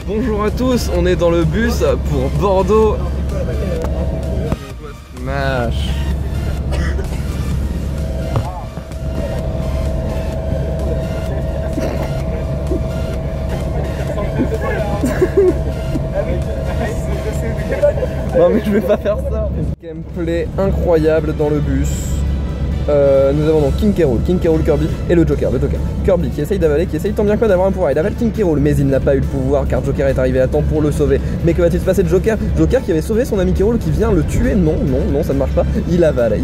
Bonjour à tous, on est dans le bus pour Bordeaux. Smash. Non mais je vais pas faire ça. Gameplay incroyable dans le bus. Nous avons donc King K. Rool, Kirby et le Joker. Kirby qui essaye d'avaler, qui essaye tant bien que mal d'avoir un pouvoir. Il avale King K. Rool, mais il n'a pas eu le pouvoir car Joker est arrivé à temps pour le sauver. Mais que va-t-il se passer de Joker? Joker qui avait sauvé son ami K. Rool qui vient le tuer. Non, ça ne marche pas. Il avale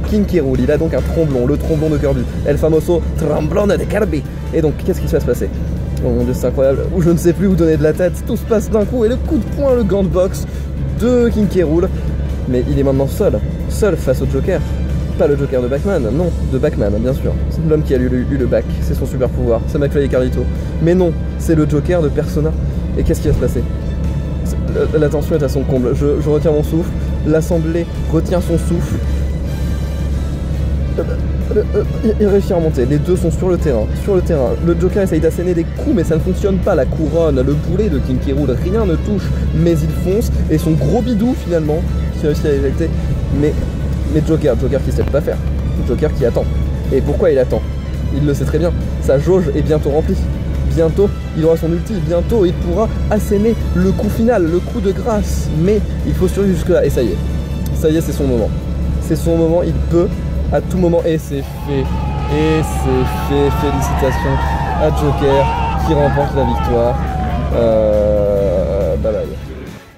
King K. Rool. Il a donc un tromblon, le tromblon de Kirby. El famoso tromblone de Kirby. Et donc, qu'est-ce qui va se passer? Oh mon dieu, c'est incroyable. Ou je ne sais plus où donner de la tête. Tout se passe d'un coup et le coup de poing, le gant de boxe de King K. Rool. Mais il est maintenant seul face au Joker. Pas le Joker de Batman, non, de Batman, bien sûr. C'est l'homme qui a eu le bac, c'est son super pouvoir, c'est McFly et Carlito. Mais non, c'est le Joker de Persona. Et qu'est-ce qui va se passer? La tension est à son comble, je retiens mon souffle, l'assemblée retient son souffle. Il réussit à remonter, les deux sont sur le terrain. Le Joker essaye d'asséner des coups mais ça ne fonctionne pas. La couronne, le boulet de King K. Rool, rien ne touche. Mais il fonce et son gros bidou finalement qui réussit à éjecter. Mais Joker qui sait pas faire. Joker qui attend. Et pourquoi il attend? Il le sait très bien. Sa jauge est bientôt remplie. Bientôt il aura son ulti. Bientôt il pourra asséner le coup final, le coup de grâce. Mais il faut survivre jusque là. Et ça y est, c'est son moment. C'est son moment, il peut à tout moment. Et c'est fait. Félicitations à Joker qui remporte la victoire. Bye bye.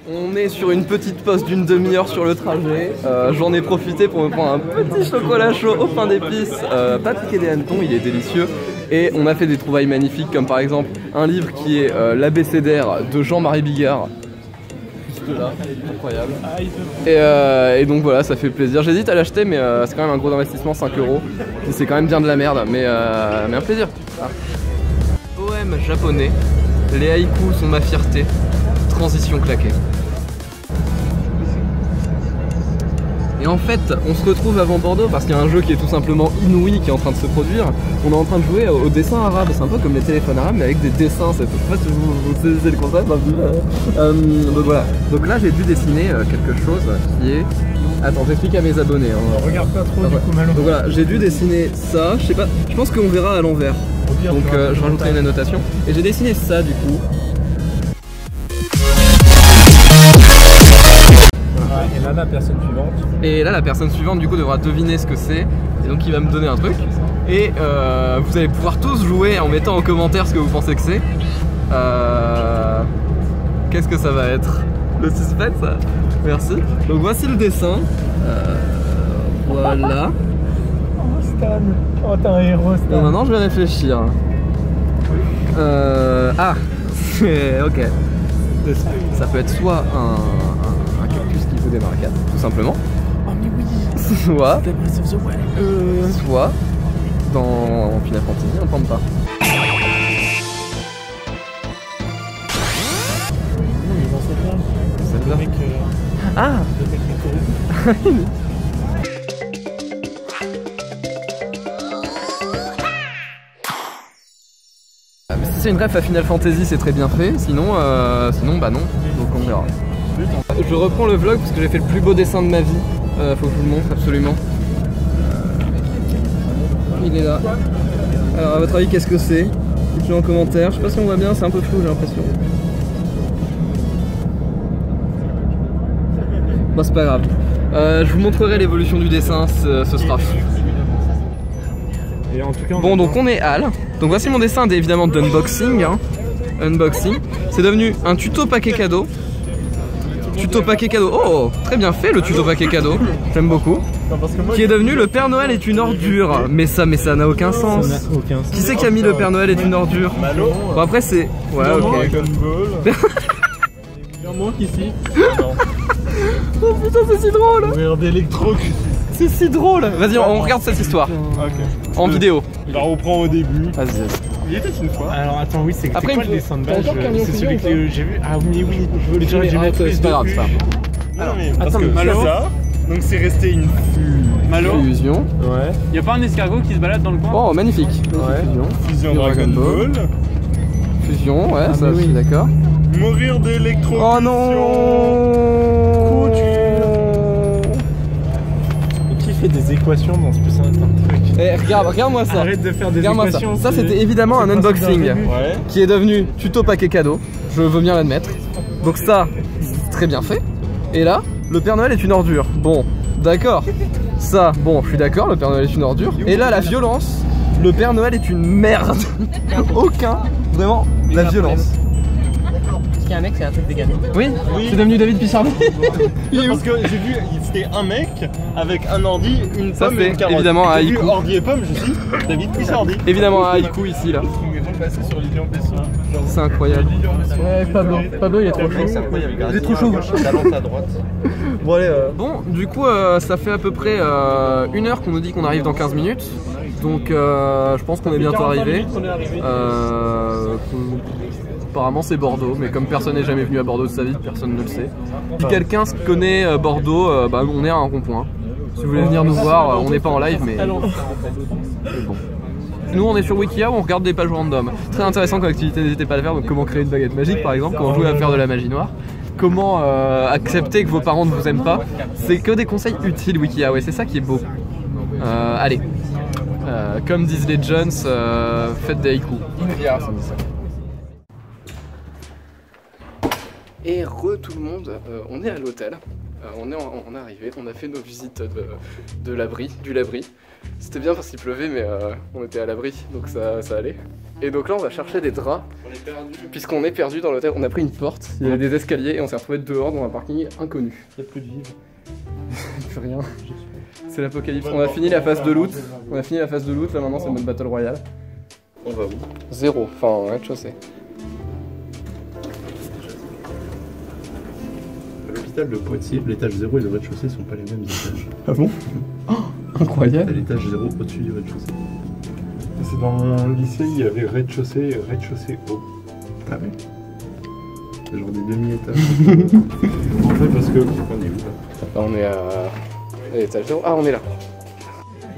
On est sur une petite pause d'une demi-heure sur le trajet. J'en ai profité pour me prendre un petit chocolat chaud au pain d'épices, pas piqué des hannetons, il est délicieux. Et on a fait des trouvailles magnifiques comme par exemple un livre qui est l'abécédaire de Jean-Marie Bigard. Juste là, incroyable. Et donc voilà, ça fait plaisir. J'hésite à l'acheter mais c'est quand même un gros investissement, 5 €. C'est quand même bien de la merde, mais un plaisir. Ah. Poème japonais, les haïkus sont ma fierté, transition claquée. Et en fait, on se retrouve avant Bordeaux parce qu'il y a un jeu qui est tout simplement inouï qui est en train de se produire. On est en train de jouer au dessin arabe, c'est un peu comme les téléphones arabes mais avec des dessins. Je sais pas si vous saisissez le concept. Donc voilà. Donc là j'ai dû dessiner quelque chose qui est... Attends, j'explique à mes abonnés. Hein. Regarde pas trop du coup Malo. Donc voilà, j'ai dû dessiner ça, je sais pas, je pense qu'on verra à l'envers. Donc je rajouterai une annotation. Et j'ai dessiné ça du coup. Et là la personne suivante. Et là la personne suivante du coup devra deviner ce que c'est. Et donc il va me donner un truc. Et vous allez pouvoir tous jouer en mettant en commentaire ce que vous pensez que c'est. Qu'est-ce que ça va être? Le suspense. Merci. Donc voici le dessin. Voilà. Oh Stan. Oh t'es un héros Stan. Donc maintenant je vais réfléchir. Ah ok. Ça peut être soit un cactus qui faut des maracas, tout simplement. Oh mais oui. Soit dans Final Fantasy, on tente pas. Le mec, Ah le mec si c'est une ref à Final Fantasy, c'est très bien fait. Sinon bah non. Donc on verra. Je reprends le vlog parce que j'ai fait le plus beau dessin de ma vie. Faut que je vous le montre absolument. Il est là. Alors à votre avis qu'est-ce que c'est? Dites-le en commentaire. Je sais pas si on voit bien, c'est un peu flou j'ai l'impression. Bon c'est pas grave. Je vous montrerai l'évolution du dessin, ce sera fou. Et en tout cas, bon donc on est Al. Donc voici mon dessin évidemment d'unboxing. Hein. Unboxing. C'est devenu un tuto paquet cadeau. Tuto paquet cadeau. Oh très bien fait le tuto paquet cadeau. J'aime beaucoup. non, parce que moi, Qui est devenu le Père Noël est une ordure. Mais ça n'a aucun sens. Ça n'a aucun sens. Qui c'est qui a mis le Père Noël est une ordure? Malo. Bon après c'est... Ouais ok. Moi ici. Oh putain c'est si drôle. Ouvrir d'électro. C'est si drôle. Vas-y on regarde cette histoire. Ok. En vidéo. Il la reprend au début. Vas-y. Il était une fois. Alors attends, oui, c'est Après, quoi il le faut- dessin de t'as base? encore Carnion C'est Fillon celui ou pas que j'ai vu. Ah oui, oui. Je veux le J'aurais dû mettre c'est pas grave, ça. Alors, mais parce attends, que mais Malo c'est ça. Donc c'est resté une Malo, Fusion. Ouais. y a pas un escargot qui se balade dans le coin? Oh, magnifique. Ouais. fusion Dragon Dragon Ball. Ball. Fusion, ouais, ça mais je suis oui. d'accord. Mourir d'électrocution. Oh non! Qui fait des équations dans ce putain de truc? Eh, regarde-moi ça. Arrête de faire des Regarde-moi ça. équations. Ça, c'est- c'était évidemment un c'est pas unboxing super début. Ouais. qui est devenu tuto paquet cadeau. Je veux bien l'admettre. Donc ça, c'est très bien fait. Et là, le Père Noël est une ordure. Bon, d'accord. Ça, bon, je suis d'accord, le Père Noël est une ordure. Et là, la violence, le Père Noël est une merde. Aucun, vraiment, la violence. Est-ce qu'il y a un mec, c'est un truc dégagé? Oui, Oui. c'est devenu David Pichardi. Parce que j'ai vu, c'était un mec avec un ordi, une Ça, pomme et c'est une carotte. évidemment un J'ai vu haïku. ordi et pomme, je suis David Pissardi. Évidemment, un haïku ici, là. C'est incroyable. Ouais, Pablo, il est trop chaud. Vous êtes trop chaud. Bon, allez, bon, du coup, ça fait à peu près 1 heure qu'on nous dit qu'on arrive dans 15 minutes. Donc, je pense qu'on est bientôt arrivé. Apparemment, c'est Bordeaux, mais comme personne n'est jamais venu à Bordeaux de sa vie, personne ne le sait. Si quelqu'un connaît Bordeaux, bah, on est à un rond-point. Si vous voulez venir nous voir, on n'est pas en live, mais bon. Nous, on est sur Wikia où on regarde des pages random. Très intéressant comme activité, n'hésitez pas à le faire. Donc, comment créer une baguette magique, par exemple, comment jouer à faire de la magie noire. Comment accepter que vos parents ne vous aiment pas. C'est que des conseils utiles, Wikia, ouais, c'est ça qui est beau. Allez, comme disent les Jones, faites des haïkus. Et tout le monde, on est à l'hôtel, on est arrivé, on a fait nos visites de l'abri, du labri. C'était bien parce qu'il pleuvait, mais on était à l'abri, donc ça allait. Et donc là, on va chercher des draps, puisqu'on est perdu dans l'hôtel. On a pris une porte, il y avait des escaliers, et on s'est retrouvé dehors dans un parking inconnu. Il n'y a plus de vivre. Plus rien. C'est l'apocalypse. On a fini la phase de loot. Là maintenant c'est notre battle royale. On va où? 0, enfin rez-de-chaussée. À l'hôpital de Poitiers, l'étage 0 et le rez-de-chaussée sont pas les mêmes étages. Ah bon? Oh, T'as incroyable. l'étage 0 au-dessus du rez-de-chaussée. C'est dans mon lycée, il y avait rez-de-chaussée et rez-de-chaussée haut. Ah oui. C'est genre des demi-étages. En fait, parce que. On est où là? Là, on est à l'étage 0. Ah, on est là.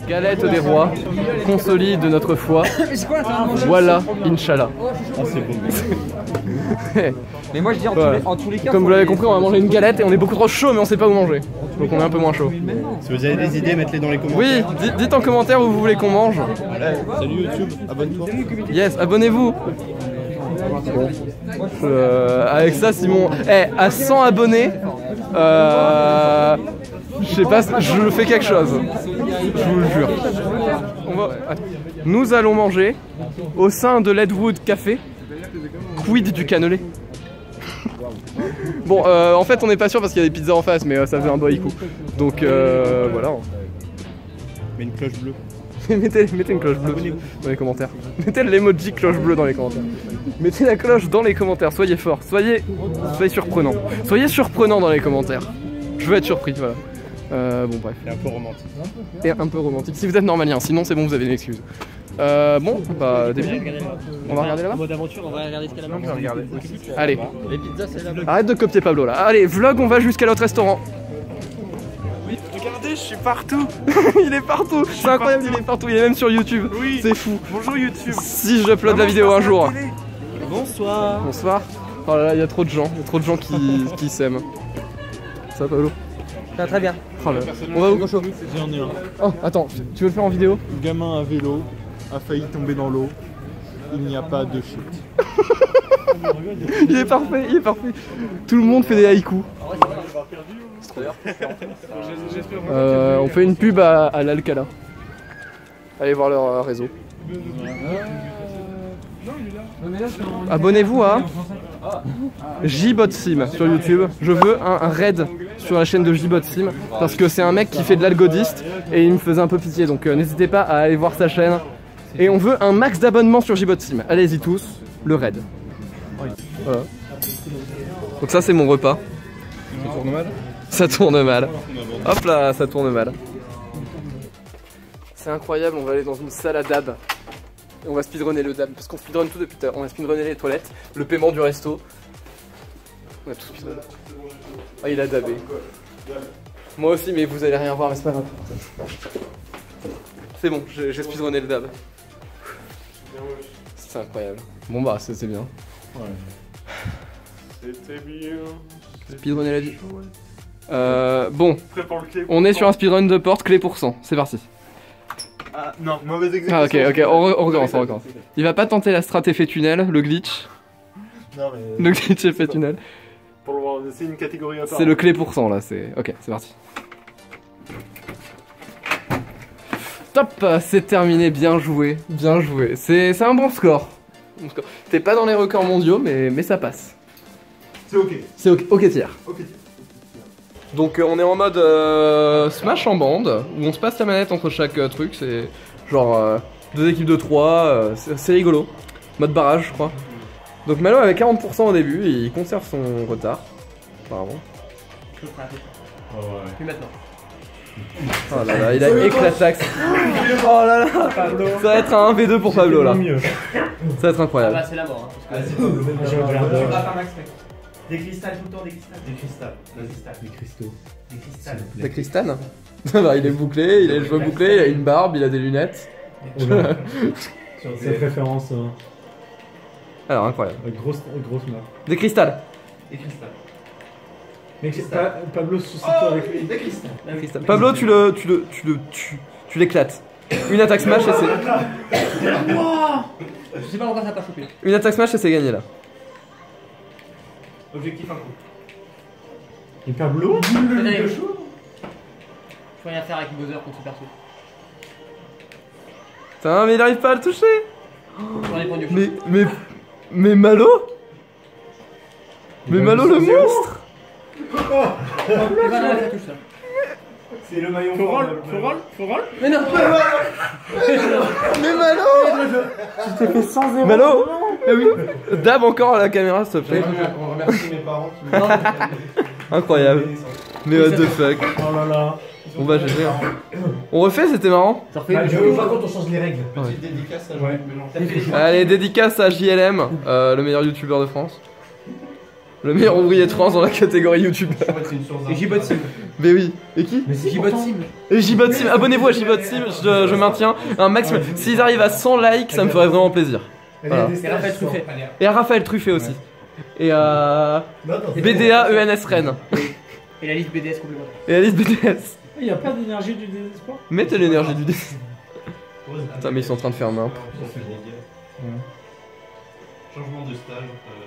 Galette des rois, consolide de notre foi. Voilà, Inch'Allah. Ah, c'est bon. Mais moi je dis Voilà. en tous les cas. Comme vous l'avez compris, on va manger une galette et on est beaucoup trop chaud, mais on sait pas où manger. Donc on est un peu moins chaud. Si vous avez des idées, mettez-les dans les commentaires. Oui, dites en commentaire où vous voulez qu'on mange. Salut YouTube, abonne-toi. Yes, abonnez-vous. Bon. Avec ça, Simon, à 100 abonnés, je sais pas, je fais quelque chose. Je vous le jure. Nous allons manger au sein de l'Edwood Café. Quid du cannelé. Bon, en fait, on n'est pas sûr parce qu'il y a des pizzas en face, mais ça faisait un boy coup. Donc voilà. Mets une cloche bleue. mettez une cloche bleue dans les commentaires. Mettez l'emoji cloche bleue dans les commentaires. Mettez la cloche dans les commentaires, soyez forts, soyez surprenants. Soyez surprenants dans les commentaires. Je veux être surpris, voilà. Bon bref. Et un peu romantique. Et un peu romantique. Si vous êtes normalien, sinon c'est bon, vous avez une excuse. Bon, bah début. On va regarder là-bas. En mode aventure, on va regarder ce qu'il y a là-bas. On va regarder. Allez, Les pizzas, c'est là-bas. arrête de copier Pablo là. Allez, vlog, on va jusqu'à l'autre restaurant. Regardez, je suis partout. Il est partout, c'est incroyable, il est partout, il est même sur YouTube. Oui. C'est fou. Bonjour YouTube. Si j'upload la vidéo un jour. Bonsoir. Bonsoir. Oh là là, il y a trop de gens, qui s'aiment. Ça va Pablo? Ça va très bien. Oh là là. On va où? J'en ai un. Oh, attends, tu veux le faire en vidéo? Gamin à vélo a failli tomber dans l'eau. Il n'y a pas de chute. Il est parfait, il est parfait. Tout le monde fait des haïkus. On fait une pub à l'Alcala. Allez voir leur réseau. Abonnez-vous à JBotSim sur YouTube. Je veux un raid sur la chaîne de JBotSim parce que c'est un mec qui fait de l'algodiste et il me faisait un peu pitié. Donc n'hésitez pas à aller voir sa chaîne. Et on veut un max d'abonnements sur JBotSim. Allez-y tous, le raid. Voilà. Donc ça c'est mon repas. Ça tourne mal? Ça tourne mal. Hop là, ça tourne mal. C'est incroyable, on va aller dans une salle à dab. Et on va speedrunner le dab, parce qu'on speedrun tout depuis tout à l'heure. On va speedrunner les toilettes, le paiement du resto. On a tout speedrunné. Ah, il a dabé. Moi aussi, mais vous allez rien voir, mais c'est pas grave. C'est bon, j'ai speedrunné le dab. C'est incroyable. Bon bah, c'est bien. Ouais. C'était bien. Speedrunner la vie. Bon, Prépare le clé. on est sur un speedrun de porte clé pour 100, c'est parti. Ah non, mauvaise exécution. Ah ok, on recommence. Il va pas tenter la strat effet tunnel, le glitch. Non, mais... Le glitch effet tunnel. Pour le voir, c'est une catégorie à part. C'est le clé pour 100 là, c'est... Ok, c'est parti. Top, c'est terminé, bien joué, bien joué. C'est un bon score. T'es pas dans les records mondiaux, mais ça passe. C'est ok. C'est ok tiers. Ok. Donc on est en mode Smash en bande, où on se passe la manette entre chaque truc, c'est genre 2 équipes de 3, c'est rigolo. Mode barrage je crois. Donc Malo avait 40% au début, et il conserve son retard, apparemment. Plus maintenant. Oh là là, il a éclatax. Oh là là, ça va être un 1v2 pour Pablo là. Ça va être Ah incroyable. bah c'est la mort. Hein, parce que... Tu vas pas max, mec. Des cristals tout le temps, des cristals. Des cristals. Des cristaux. Des cristals. C'est Cristal. Bah, il est bouclé, il a les cheveux bouclés, il a une barbe, il a des lunettes. Cette référence, Alors incroyable. grosse map. Des cristals. Des cristals. Mais Pablo, soucie-toi avec lui. Des cristals. Cristal. Pablo, tu l'éclates. Une attaque smash et c'est. Je sais pas pourquoi ça a pas chopé. Une attaque smash et c'est gagné là. Objectif un coup. Et Pablo Je peux rien faire avec Bowser contre ce perso. Putain, mais il arrive pas à le toucher. J'en ai pris du Mais Malo. Mais Malo le monstre. ça touche ça. C'est le maillon Faut roll. Mais non. Mais Malo. Tu t'es fait 100-0. Malo. Ah oui. Dab encore à la caméra s'il te plaît. On remercie mes parents qui Incroyable. Mais what the fuck. Oh là là. On va gérer. On refait, c'était marrant. Ça refait Bah, une par contre, on change les règles. Petite dédicace à Ouais. Allez, dédicace à JLM, le meilleur youtubeur de France. Le meilleur ouvrier de France dans la catégorie youtubeur. Et J-Bot Sim. Mais oui. Et qui? Mais c'est J-Bot Sim. Et J-Bot Sim. Abonnez-vous à J-Bot Sim, je maintiens un maximum. S'ils arrivent à 100 likes, ça me ferait vraiment plaisir. Voilà. Et Raphaël Truffet. Et à Raphaël Truffet aussi. Et à BDA ENS Rennes. Et la liste BDS complémentaire. Et Alice BDS. Il n'y a pas d'énergie du désespoir. Mettez l'énergie du dé. Putain, mais ils sont en train de faire nimp. Changement de stage.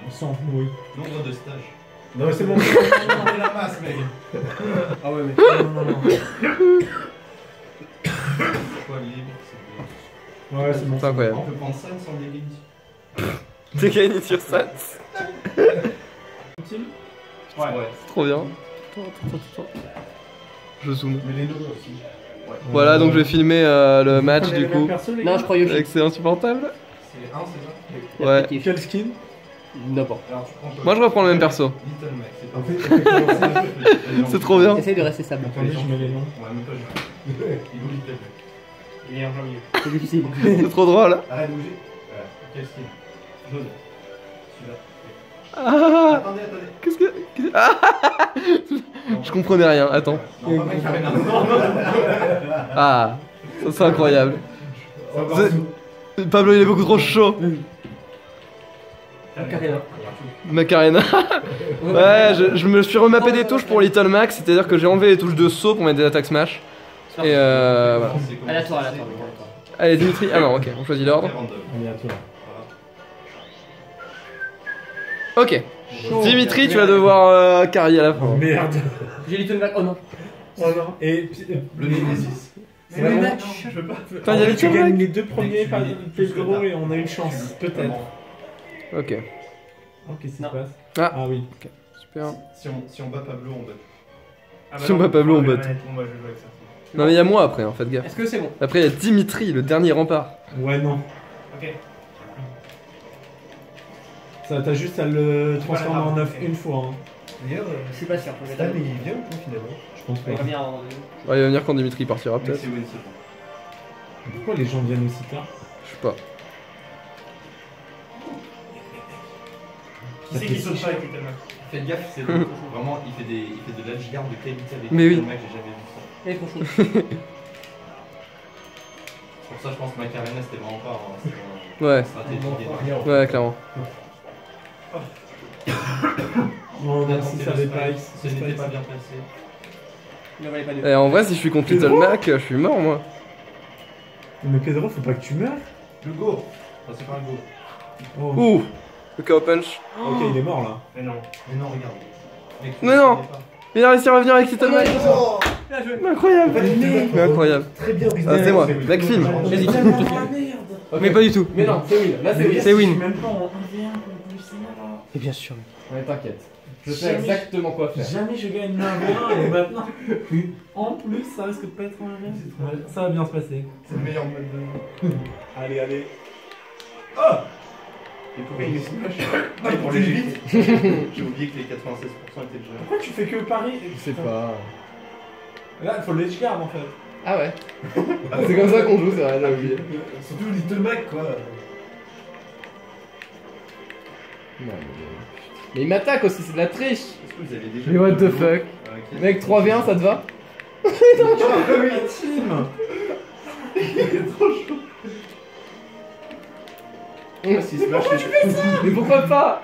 On s'en fout, oui. Nombre de stages. Non, mais c'est bon. On la masse, mec. Ah ouais, mais. Non. Choix libre. Ouais, c'est bon. C'est incroyable. On peut prendre ça sans dégâts. T'es gagné sur ça. Ouais. C'est trop bien. Je zoome. Mais les logos aussi. Voilà, donc je vais filmer le match du coup. Non, je crois Yoshi. Avec c'est insupportable. C'est un, c'est ça. Ouais. Quel skin? N'importe. Alors tu prends. Moi je reprends le même perso. Little Mac, c'est pas. En fait, C'est trop bien. Essaye de rester stable. attendez, je mets les noms. Ouais, même pas je. Il est où Little Mac? Il est en plein milieu. C'est difficile. C'est trop drôle. Arrête de bouger. Voilà. Quel skin? Jaune. Celui-là. Ah, Attendez. qu'est-ce que. Ah, je comprenais rien, attends. Non, pas Macarena. Ah, ça c'est incroyable. Ça va C'est- partout. Pablo il est beaucoup trop chaud. Macarena. Ouais, je me suis remappé des touches pour Little Mac, c'est-à-dire que j'ai enlevé les touches de saut pour mettre des attaques smash. Et voilà. C'est comme- Aléatoire. Allez, Dimitri. Ah non, ok, on choisit l'ordre. Random. Allez, à toi. Ok. Dimitri, tu vas devoir carry à la fin. Merde. J'ai Little Mac. Oh non. Oh non. Et. Le Nemesis. C'est vraiment. Je veux pas. Putain, il y a Tu Little gagnes Mac. les deux premiers par plus gros et on a une chance. Peut-être. Ok, Oh, qu'est-ce qui se Non. passe? Ah. Ah oui. super. Si on bat Pablo, on bat. Si on bat Pablo, on bat. Bon, bah, je vais jouer avec ça. Non, mais il y a moi après, en fait, gaffe. Est-ce que c'est bon? Après, il y a Dimitri, le dernier rempart. Ouais, non. Ok. Ça, t'as juste à le transformer en œuf une fois. Hein. D'ailleurs, Je suis pas sûr. Stan, il vient ou pas finalement? Je pense pas. Il va venir avant. Ouais, il va venir quand Dimitri partira, Mais peut-être. c'est Winston. Pourquoi les gens viennent aussi tard? Je sais pas. Qui c'est qui saute pas avec Little Mac? Faites gaffe, c'est vraiment, il fait de l'adjiguard de qualité avec Mais oui. le mec, j'ai jamais vu ça. Il est trop chaud. Pour ça, je pense que Macarena c'était vraiment pas Ouais, une stratégie. ouais, clairement. Non, si ça dépasse. Ce n'était pas bien placé. Il en valait pas deux. Et en vrai, si je suis contre Little Mac, je suis mort moi. Mais Pedro, faut pas que tu meurs. Le go. Enfin, c'est pas un go. Oh. Ouh, le KO punch. Ok, il est mort là. Mais non, regarde. Mec, tu Mais non. connais pas. Il a réussi à revenir avec Little Mac. Incroyable. Mais incroyable. Très bien, Ah, c'est moi, Black Film. Vas-y, Mais pas du tout. Mais non, c'est win. Là, c'est win. C'est win. Même pas en 1v1 pour le plus, c'est malin. Et bien sûr. Ouais, t'inquiète. Je sais Jamais- exactement quoi faire. Jamais je gagne 1v1 et maintenant. En plus, ça risque de pas être un 1v1. Ça va bien se passer. C'est le meilleur mode de. Allez, allez. Et pour les smash. Et pour les vite. J'ai oublié que les 96% étaient déjà. Pourquoi tu fais que pari? Je sais pas. Là, il faut le edgeguard en fait. Ah ouais. C'est comme ça qu'on joue, c'est vrai, j'ai oublié. Surtout Little Mac quoi. Mais il m'attaque aussi, c'est de la triche. Est-ce que vous avez déjà. Mais what the fuck. Mec, 3v1, ça te va? Si smash, Mais pourquoi pas?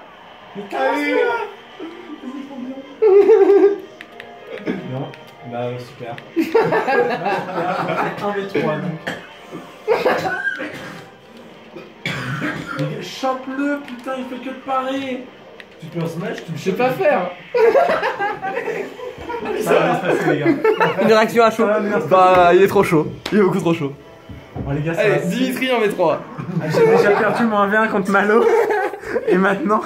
Non. Bah, super. 1v3 donc. Mais chope-le, putain, il fait que de parer. Tu peux en smash, tu Je sais pas faire. Ça va bien se passer, les gars. Une réaction à chaud. Ça va bien se Bah, il est trop chaud. Il est beaucoup trop chaud. Bon, les gars, ça Allez, va. Dimitri en V3. J'ai déjà perdu mon 1v1 contre Malo. Et maintenant.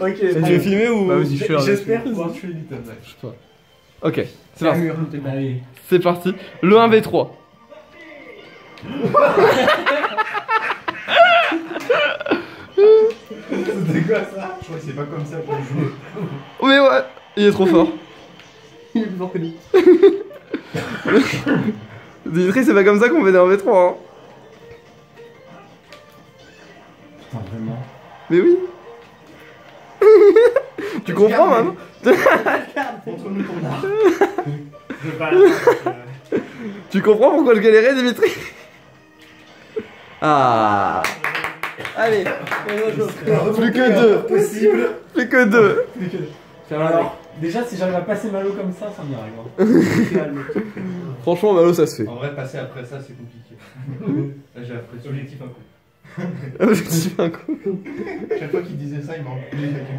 Ok. Tu veux filmer ou? Bah, vas-y, j'espère pouvoir tuer Little Mac. Je sais pas. Ok, c'est parti. Allez. C'est parti. Le 1v3. C'était quoi ça? Je crois que c'est pas comme ça qu'on joue. Mais ouais, il est trop fort. Il est plus fort que nous. Dimitri, c'est pas comme ça qu'on fait des 1v3. Hein. Putain, vraiment. Mais oui. Tu comprends, maman? Montre-nous ton art. Je vais pas Tu comprends pourquoi je galérais, Dimitri? Ah. Allez, plus que deux. Possible. Plus que deux. Alors, déjà, si j'arrive à passer Malo comme ça m'y arrive. Franchement, Malo, ça se fait. En vrai, passer après ça, c'est compliqué. Là, j'ai l'impression. Objectif un coup. Objectif un coup. Chaque fois qu'il disait ça, il m'a enculé avec un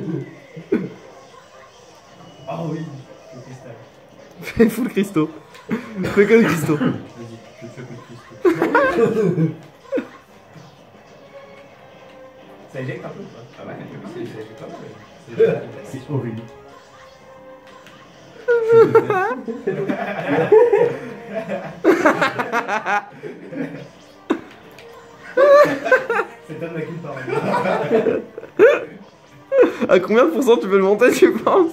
coup. Ah oui, le cristal. Fais full cristaux. Fais que le cristaux. Vas-y, je te fais coup de cristal. Ça éjecte un peu ou pas? Ah ouais, ça éjecte pas mal. C'est horrible. C'est Tom qui parle. À combien de pourcents tu peux le monter, tu penses?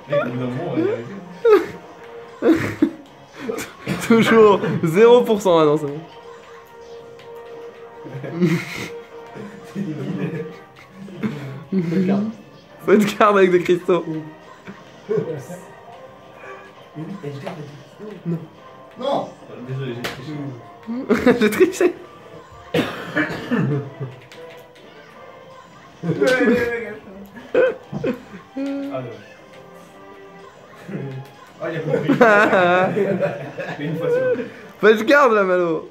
Mec, au bout d'un moment, on va y arriver. Toujours 0%. Ah non, c'est bon. Faut être garde avec des cristaux. Non. Désolé, j'ai triché. J'ai triché. Ah, il a compris. Mais une fois sur deux. Faut être garde là, Malo.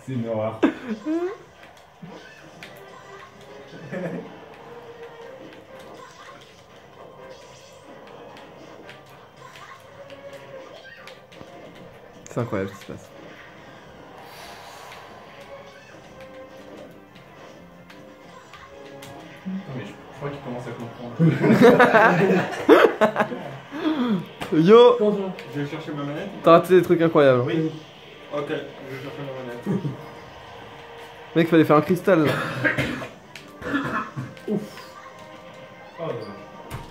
C'est une horreur. C'est incroyable ce qui se passe. Non, mais je crois qu'il commence à comprendre. Yo, Je vais chercher ma manette. t'as raté des trucs incroyables. Oui. Ok, je vais chercher ma manette. Mec, fallait faire un cristal là. Oh, comment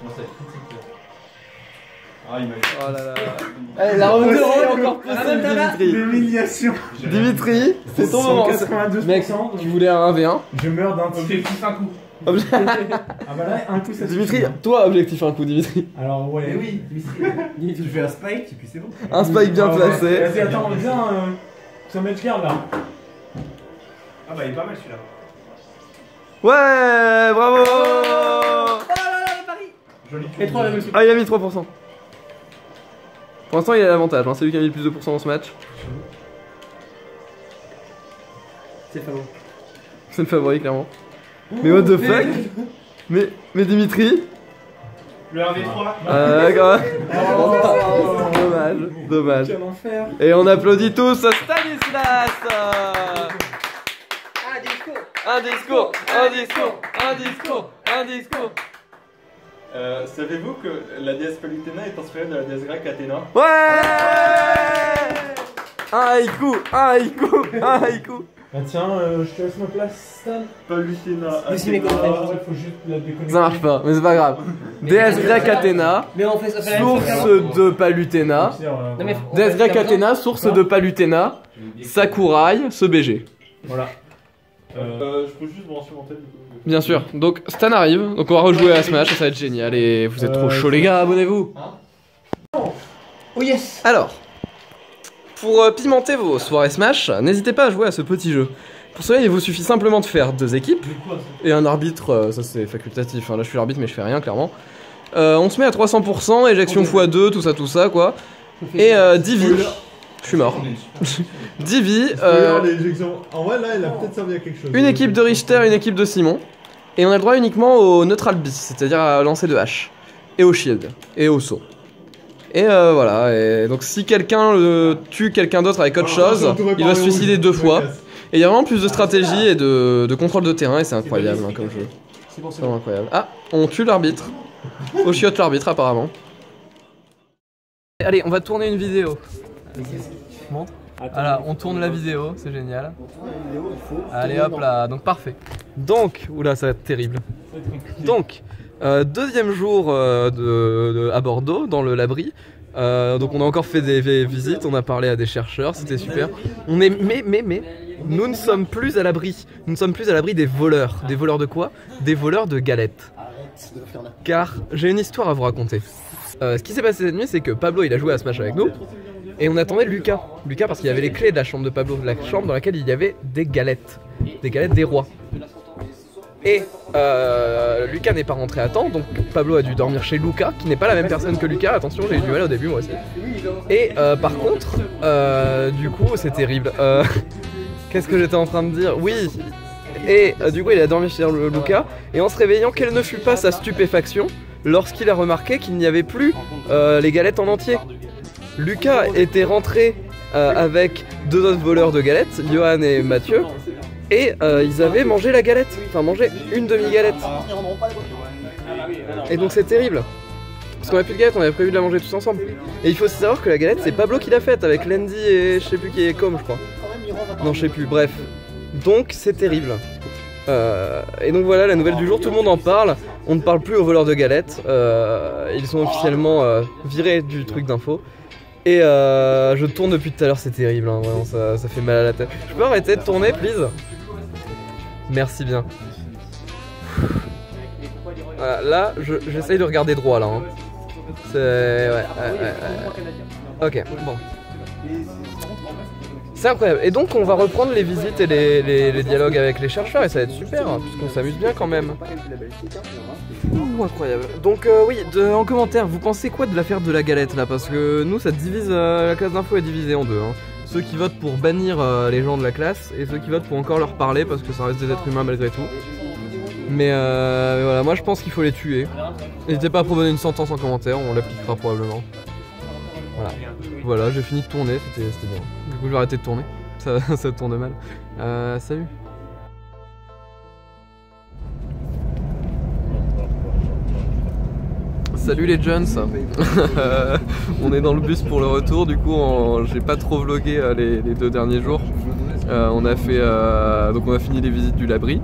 ça va être critique là. Ah, il m'a Oh là là. Allez, la remontée est encore possible, Dimitri. L'humiliation. Dimitri, c'est ton moment. 92%. Mec, tu voulais un 1v1. Je meurs d'un tir. Objectif un coup. Ah bah là, un coup ça Dimitri, suffit. toi, objectif un coup, Dimitri. Alors ouais. Mais oui, Dimitri. Tu fais un spike et puis c'est bon. Un spike bien Ah ouais. placé. Vas-y, attends, viens. Sur match guard là. Ah bah il est pas mal celui-là. Ouais, bravo. Et 3 avec le Ah, il a mis 3%. Pour l'instant, il a l'avantage. Hein. C'est lui qui a mis le plus de pourcents dans ce match. C'est favori. C'est le favori, clairement. Mais what the fuck? Mais Dimitri? Le 1v3. Quand même. Dommage. Quel enfer. Et on applaudit tous Stanislas. Un discours. Savez-vous que la déesse Palutena est inspirée de la déesse grecque Athéna? Ouais. Un haïku. Bah tiens, je te laisse ma place, Stan. Palutena. Mais si, mais Athéna. comment Ouais, faut juste la déconnecter. Ça marche pas, mais c'est pas grave. Déesse grecque Athéna, Mais on fait ça. source de Palutena. Non, mais Déesse grecque Athéna, source de Palutena. Sakurai, ce BG. Voilà. Je peux juste brancher mon tel du coup. Bien sûr. Donc Stan arrive, donc on va rejouer à ce match, ça va être génial. Et vous êtes trop chauds les gars, abonnez-vous. Oh yes. Alors, pour pimenter vos soirées Smash, n'hésitez pas à jouer à ce petit jeu. Pour cela, il vous suffit simplement de faire 2 équipes et un arbitre, ça c'est facultatif, hein. Là je suis l'arbitre mais je fais rien clairement. On se met à 300%, éjection x2, tout ça quoi. Et Divi, je suis mort. Divi, En vrai, là, elle a peut-être servi à quelque chose. une équipe de Richter, une équipe de Simon. Et on a le droit uniquement au neutral beast, c'est-à-dire à lancer de hache. Et au shield, et au saut. Et voilà, et donc si quelqu'un tue quelqu'un d'autre avec autre chose, il va se suicider 2 fois. Et il y a vraiment plus de stratégie et de contrôle de terrain et c'est incroyable hein, comme jeu. C'est vraiment incroyable. Ah, on tue l'arbitre. On chiotte l'arbitre apparemment. Allez, on va tourner une vidéo. Voilà, on tourne la vidéo, c'est génial. Allez hop là, donc parfait. Donc, oula ça va être terrible. Donc, deuxième jour à Bordeaux, dans le Labri. Donc on a encore fait des visites, on a parlé à des chercheurs, c'était super. Mais nous ne sommes plus à l'abri. Nous ne sommes plus à l'abri des voleurs. Des voleurs de quoi? Des voleurs de galettes. Car j'ai une histoire à vous raconter. Ce qui s'est passé cette nuit, c'est que Pablo il a joué à Smash avec nous. Et on attendait Lucas. Lucas parce qu'il y avait les clés de la chambre de Pablo, la chambre dans laquelle il y avait des galettes. Des galettes des rois. Et Lucas n'est pas rentré à temps, donc Pablo a dû dormir chez Lucas, qui n'est pas la même personne que Lucas. Attention, j'ai eu du mal au début moi aussi. Et par contre, du coup c'est terrible. Qu'est-ce que j'étais en train de dire? Oui. Et du coup il a dormi chez Lucas, et en se réveillant, quelle ne fut pas sa stupéfaction lorsqu'il a remarqué qu'il n'y avait plus les galettes en entier. Lucas était rentré avec 2 autres voleurs de galettes, Johan et Mathieu, et ils avaient mangé la galette, enfin mangé une demi-galette. Et donc c'est terrible. Parce qu'on a plus de galette, on avait prévu de la manger tous ensemble. Et il faut savoir que la galette c'est Pablo qui l'a faite avec Landy et je sais plus qui est Com je crois. Non je sais plus, bref. Donc c'est terrible. Et donc voilà la nouvelle du jour, tout le monde en parle. On ne parle plus aux voleurs de galettes. Ils sont officiellement virés du truc d'info. Et je tourne depuis tout à l'heure, c'est terrible, hein, vraiment ça fait mal à la tête. Je peux arrêter de tourner, please? Merci bien. Voilà, là, j'essaye de regarder droit là. Hein. C'est... ouais. Ok, bon. C'est incroyable. Et donc on va reprendre les visites et les dialogues avec les chercheurs et ça va être super, hein, puisqu'on s'amuse bien quand même. Ouh, incroyable. Donc oui, en commentaire, vous pensez quoi de l'affaire de la galette là? Parce que nous ça divise, la classe d'info est divisée en deux. Hein. Ceux qui votent pour bannir les gens de la classe et ceux qui votent pour encore leur parler parce que ça reste des êtres humains malgré tout. Mais voilà, moi je pense qu'il faut les tuer. N'hésitez pas à proposer une sentence en commentaire, on l'appliquera probablement. Voilà, j'ai fini de tourner, c'était bien. Du coup je vais arrêter de tourner, ça tourne mal. Salut. Salut les Jones. On est dans le bus pour le retour, du coup j'ai pas trop vlogué les 2 derniers jours. On a fait donc on a fini les visites du Labri.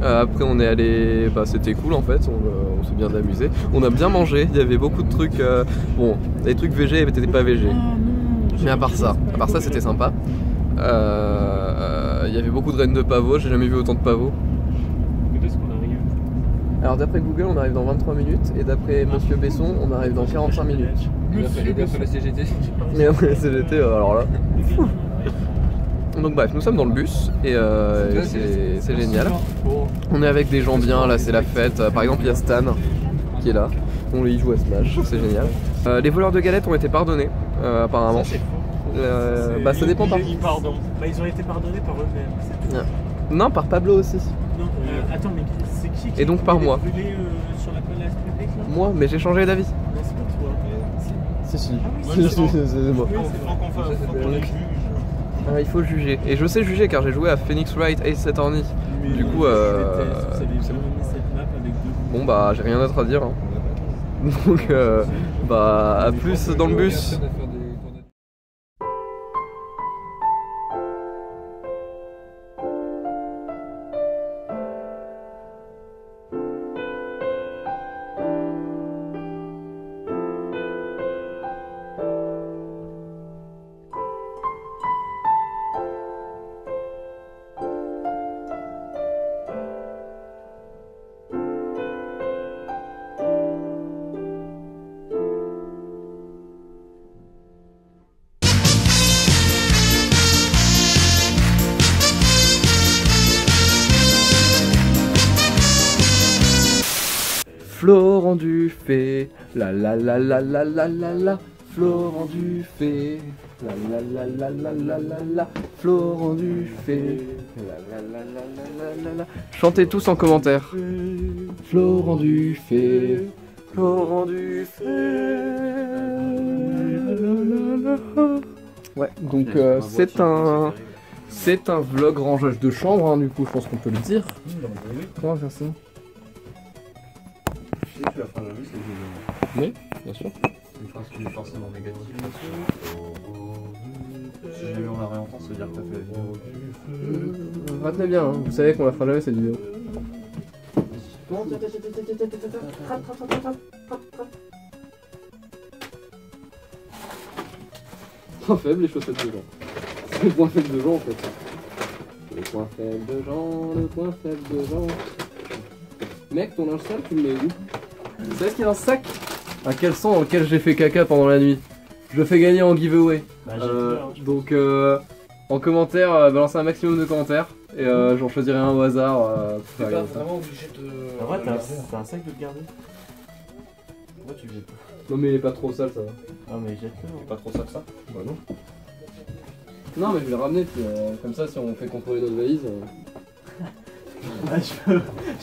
Après on est allé, bah c'était cool en fait, on s'est bien amusé. On a bien mangé, il y avait beaucoup de trucs, bon les trucs végé mais t'étais pas végé. Mais à part ça c'était sympa. Il y avait beaucoup de rennes de pavots, j'ai jamais vu autant de pavots. Alors d'après Google on arrive dans 23 minutes et d'après Monsieur Besson on arrive dans 45 minutes. Il a fallu bientôt la CGT. Mais après la CGT alors là. Donc bref, nous sommes dans le bus et c'est génial. On est avec des gens bien, là c'est la fête. Par exemple il y a Stan qui est là, on y joue à Smash, c'est génial. Les voleurs de galettes ont été pardonnés apparemment. Bah ça dépend pas. Pardon. Bah ils ont été pardonnés par eux-mêmes. Non, par Pablo aussi. Non, attends mais c'est qui Et donc par moi. Brûlé sur la place publique là? Moi, mais j'ai changé d'avis. Non c'est pas toi. Si. Ah Si, c'est moi. Oui, c'est franc qu'on les juge. Il faut juger. Et je sais juger car j'ai joué à Phoenix Wright Ace Attorney. Du coup, bon bah j'ai rien d'autre à dire. Hein. Donc bah à plus dans le bus. Florent Dufay, la Florent Dufay, la Florent Dufay, la. Chantez tous en commentaire. Florent Dufay, Florent Dufay. Ouais, donc c'est un vlog rangeage de chambre, hein, du coup je pense qu'on peut le dire. Comment on va faire ça? Tu vas faire la liste, Oui, bien sûr. une phrase qui est forcément négative. Si jamais on la réentend, ça veut dire que t'as fait la vidéo. Retenez bien, hein. Vous savez qu'on la fera jamais cette vidéo. Point faible, les chaussettes de Jean. C'est le point faible de Jean en fait. Le point faible de Jean, le point faible de Jean. Mec, ton linge sale, tu le mets où? Vous savez ce qu'il y a dans ce sac? Un caleçon dans lequel j'ai fait caca pendant la nuit. Je le fais gagner en giveaway. Donc en commentaire, balancez un maximum de commentaires. Et j'en choisirai un au hasard. T'es pas vraiment obligé de. En vrai, t'as un sac de te garder. Pourquoi tu le jettes pas? Non mais il est pas trop sale ça va. Ah mais jette-le. C'est pas trop ça que ça? Bah non. Non mais je vais le ramener puis comme ça si on fait contrôler notre valise. Ah, je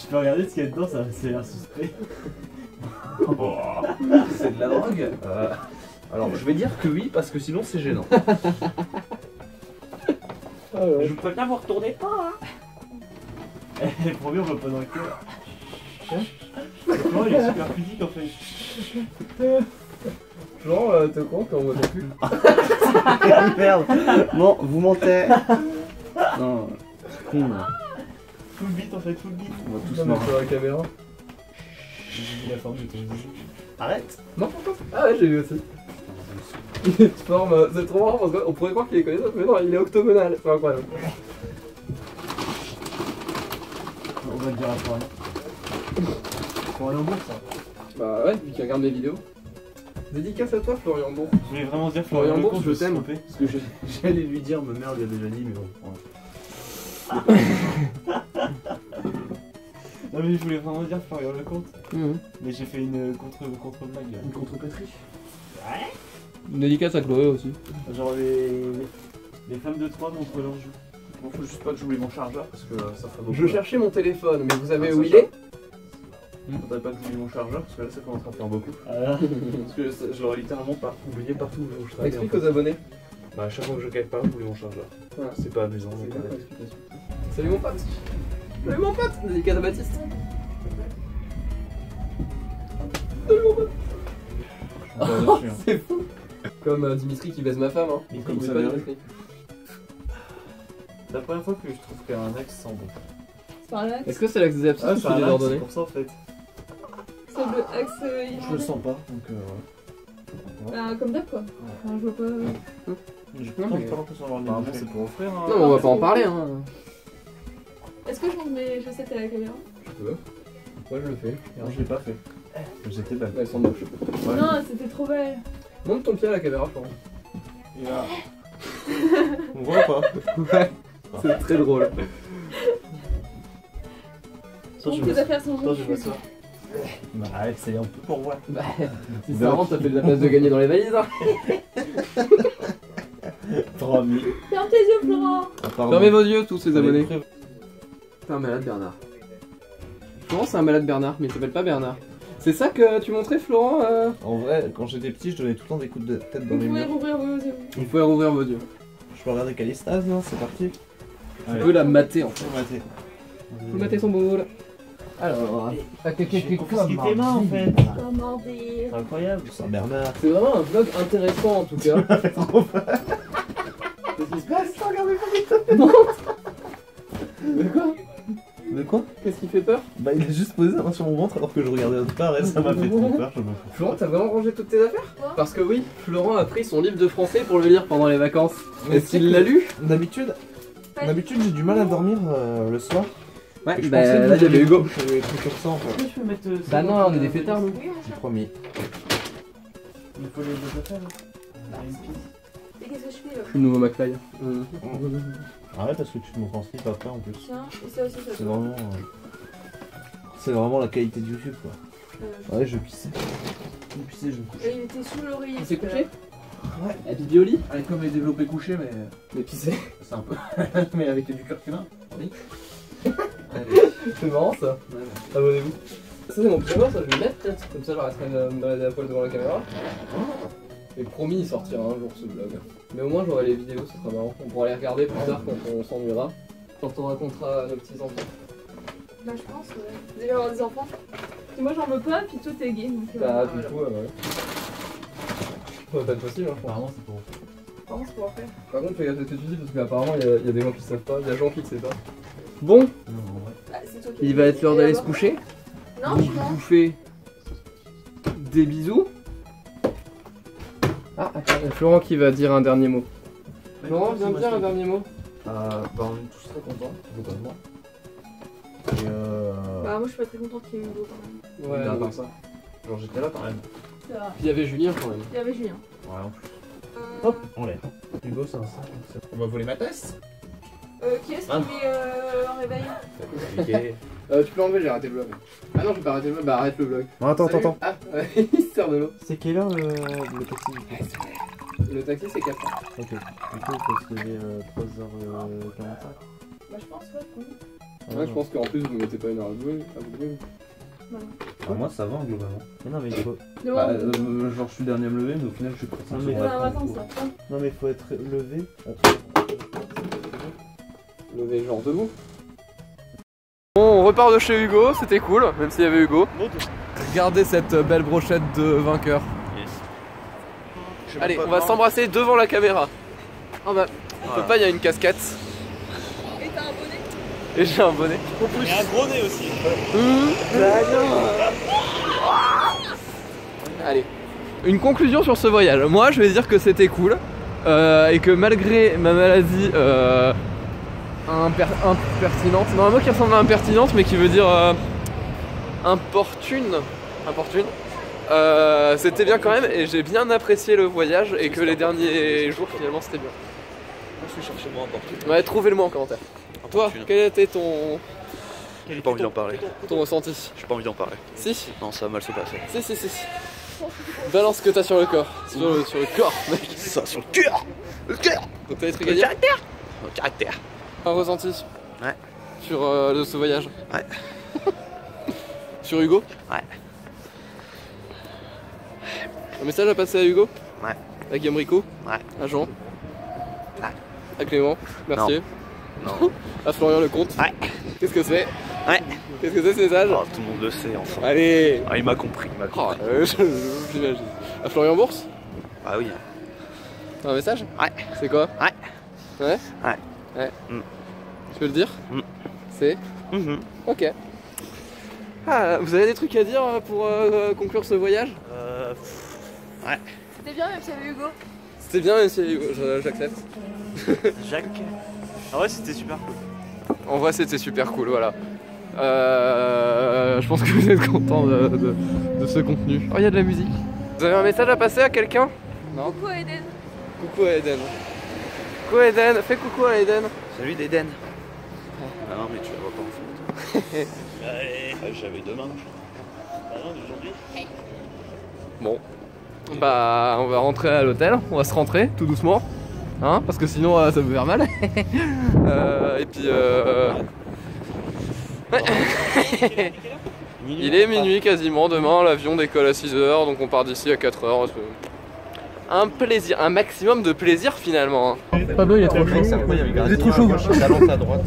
peux regarder ce qu'il y a dedans, ça c'est l'air suspect. C'est de la drogue? Alors je vais dire que oui parce que sinon c'est gênant. Ah ouais. Je préfère vous retourner pas hein. Eh, promis on va pas dans le cœur. Franchement il est super pudique en fait. Genre t'es con quand on voit plus. Merde. Bon, vous mentez. Non, c'est con là. Full beat en fait, full beat. On va tous Non mais marrer. sur la caméra. J'ai vu la forme de ton visage. Arrête. Non pourquoi? Ah ouais j'ai vu aussi. Il est de forme, c'est trop marrant parce qu'on pourrait croire qu'il est connu mais non il est octogonal, c'est incroyable. On va le dire à Florian. Florian Bourg ça. Bah ouais, vu qu'il regarde mes vidéos. Dédicace à toi Florian Bourg. Je voulais vraiment dire Florian Florian Bourg, Bourg, je t'aime. Parce que j'allais lui dire, ma mère lui a déjà dit, mais bon. Non mais je voulais vraiment dire Florian Lecomte. Mais j'ai fait une contre-blague là. Une contre-pétrie. Une dédicace à Chloé aussi. Genre les femmes de Troyes contre l'Anjou. Bon, faut juste pas que j'oublie mon chargeur parce que ça ferait beaucoup. Je cherchais mon téléphone mais vous savez Ah, où ça il est? Faudrait pas que j'oublie mon chargeur parce que là ça commence à faire beaucoup. Ah. Parce que je l'aurais littéralement pas oublié partout où je travaille. Explique aux abonnés. Bah à chaque fois que je cale pas, j'oublie mon chargeur. Voilà. C'est pas amusant. C'est donc, quoi l'explication? Salut mon pote. Salut mon pote. Dédicace à Baptiste. Salut mon pote. Oh, c'est fou. Comme Dimitri qui baise ma femme hein. Et Comme comme vous ça, pas Mary. Dimitri. C'est la première fois que je trouve qu'un ex sent bon. C'est un axe. Est-ce que c'est l'axe des abscisses ou c'est celui un des axe, ordonnées? c'est pour ça en fait. C'est le axe. Je le sens pas, donc Bah, comme d'hab quoi. Enfin, je vois pas. j'ai Non, pas mais- l'impression d'avoir les bouffées. C'est pour offrir un... Non, mais on va pas en parler hein. Est-ce que je monte mes chaussettes à la caméra? Tu peux. Moi je le fais. Non, je l'ai pas fait. Mais c'était belle. Elles sont moches. Ouais. Non, c'était trop belle. Monte ton pied à la caméra, je pense. Et là... On voit pas. Ouais. C'est très drôle. Ça, je Tes vois affaires sont ça, je vois refuses. ça. Bah, c'est un peu pour voir. Bah, si ça rentre, ça fait de la place de gagner dans les valises hein. 3000. Ferme tes yeux, Florent. Fermez vos yeux tous ces abonnés. Allez, C'est un malade Bernard. Florent c'est un malade Bernard, mais il s'appelle pas Bernard. C'est ça que tu montrais Florent En vrai, quand j'étais petit, je donnais tout le temps des coups de tête dans Vous les pouvez murs. rouvrir vos yeux. Vous pouvez rouvrir vos yeux. Je peux regarder Calistase, non? C'est parti. Tu peux la mater en fait. On va mater. Vous mater son boule. Alors, Confisquer tes mains en fait. Comment dire? C'est incroyable. C'est un Bernard. c'est vraiment un vlog intéressant en tout cas. Qu'est-ce qui se passe? Regardez de quoi? De quoi? Qu'est-ce qui fait peur? Bah, il a juste posé la main sur mon ventre alors que je regardais autre part et ça m'a fait trop peur. Je me fous. Florent, t'as vraiment rangé toutes tes affaires? Quoi? Parce que oui, Florent a pris son livre de français pour le lire pendant les vacances. Est-ce qu'il l'a lu? D'habitude, j'ai du mal à dormir le soir. Ouais, Et je bah pensais que là il y avait Hugo. j'avais des trucs comme ça en fait. Je peux mettre. Bah non, on est des fêtards nous. J'ai promis. Il faut les deux affaires là. Et qu'est-ce que je fais là? Je suis le nouveau McFly. Arrête parce que tu te montres en slip après en plus. Tiens, et ça aussi, ça. C'est vraiment. C'est vraiment la qualité de YouTube quoi. Ouais, je pissais. Je pissais, je me couche. Et il était sous l'oreiller. Il s'est tout à couché? l'heure. Ouais. Et pipi au lit? Allez, comme les développés couchés, Mais pissé. c'est un peu. mais avec du cœur humain. Oui. C'est marrant ça. Abonnez-vous. Ça c'est mon pyjama, ça je vais le mettre peut-être. Comme ça j'arrêterai de me balader à poil devant la caméra. Et promis il sortira un jour ce vlog. Mais au moins j'aurai les vidéos, ce sera marrant. On pourra les regarder plus tard quand on s'ennuiera. Quand on racontera à nos petits enfants. Bah, je pense, ouais. Vous allez avoir des enfants. Parce que moi j'en veux pas, puis toi t'es gay. Donc, Bah voilà. du coup ouais. Ça va pas être facile hein, je pense. Apparemment, c'est pour. Par contre, c'est pour faire. Par contre fais gaffe à ce que tu dis parce qu'apparemment il y a des gens qui le savent pas, il y a Jean qui le sait pas. Bon, Non, en vrai. Bah, c'est toi qui il va être l'heure d'aller se coucher. Non, Donc je je pense. vous fais des bisous. Ah attends, il y a Florent qui va dire un dernier mot. Florent, viens me dire un dernier mot. Bah, on est tous très contents, globalement. Et Bah, moi je suis pas très contente qu'il y ait Hugo quand même. Ouais, à ouais. part ça. Genre, j'étais là quand même. C'est vrai. Puis il y avait Julien quand même. Il y avait Julien. Ouais, en plus. Hop, on lève. Hugo, c'est un sac. On va voler ma tasse. Qui est-ce qui Ah. met un réveil? Ok. Tu peux enlever, j'ai arrêté le vlog. Ah non, je vais pas arrêter le vlog. Bah arrête le vlog. Attends, Salut. attends. Ah, ouais, il se sert de l'eau. C'est quelle heure le taxi du coup? Le taxi c'est 4 h. Ok. Du coup, il faut se lever 3h45. Bah, je pense, ouais. Oui. Ouais, je pense qu'en plus vous mettez pas une heure à vous lever. Ah, moi, ça va, globalement. Mais non, mais il faut. Non, Bah, genre, je suis le dernier à me lever, mais au final, je suis pressé. Non, mais- attends, ça. Non, mais il faut être levé. Lever genre debout. Bon, on repart de chez Hugo, c'était cool, même s'il y avait Hugo. Regardez cette belle brochette de vainqueur. Allez, on va s'embrasser devant la caméra. Ah bah, on peut pas, il y a une casquette. Et t'as un bonnet? Et j'ai un bonnet. Il y a un gros nez aussi. Allez, une conclusion sur ce voyage. Moi, je vais dire que c'était cool et que malgré ma maladie impertinente, non, un mot qui ressemble à impertinente, mais qui veut dire importune, c'était bien quand même et j'ai bien apprécié le voyage et que les derniers jours finalement c'était bien. Je suis chercher moi importune. Ouais, trouvez-le moi en commentaire. Toi, quel était ton J'ai pas envie d'en parler. ressenti? J'ai pas envie d'en parler. Si. Non, ça va mal se passer. Si. Balance ce que t'as sur le corps. Sur le corps, mec. Ça, sur le cœur. Le cœur. Donc t'as des trucs à dire? Au caractère. Un ressenti? Ouais. Sur ce voyage? Ouais. Sur Hugo? Ouais. Un message à passer à Hugo? Ouais. À Gamrico? Ouais. À Jean? Ouais. À Clément? Merci. Non. À Florian Lecomte? Ouais. Qu'est-ce que c'est? Ouais. Qu'est-ce que c'est ce message? Oh, tout le monde le sait, enfin. Allez! Ah, il m'a compris, il m'a Oh, compris. j'imagine. À Florian Bourse? Ah oui. Un message? Ouais. C'est quoi? Ouais. Ouais? Ouais. Ouais. Mm. Tu peux le dire? Mm. C'est? Ok. Ah, vous avez des trucs à dire pour conclure ce voyage? Ouais. C'était bien même s'il y avait Hugo. C'était bien, j'accepte. Jacques. Ah ouais, c'était super cool. En vrai, c'était super cool, voilà. Je pense que vous êtes content de ce contenu. Oh, il y a de la musique. Vous avez un message à passer à quelqu'un? Non. Coucou à Eden. Coucou à Eden. Coucou à Eden, fais coucou à Eden. Salut d'Eden. Ah non, mais tu la vois pas en fait. J'avais demain. Ah non, d'aujourd'hui. Bon. Bah, on va rentrer à l'hôtel, on va se rentrer tout doucement. Hein, parce que sinon ça peut faire mal. Et puis il est minuit quasiment, demain l'avion décolle à 6h, donc on part d'ici à 4h. Un plaisir, un maximum de plaisir finalement. Pablo il est trop chaud. C'est incroyable, il est trop chaud. À droite.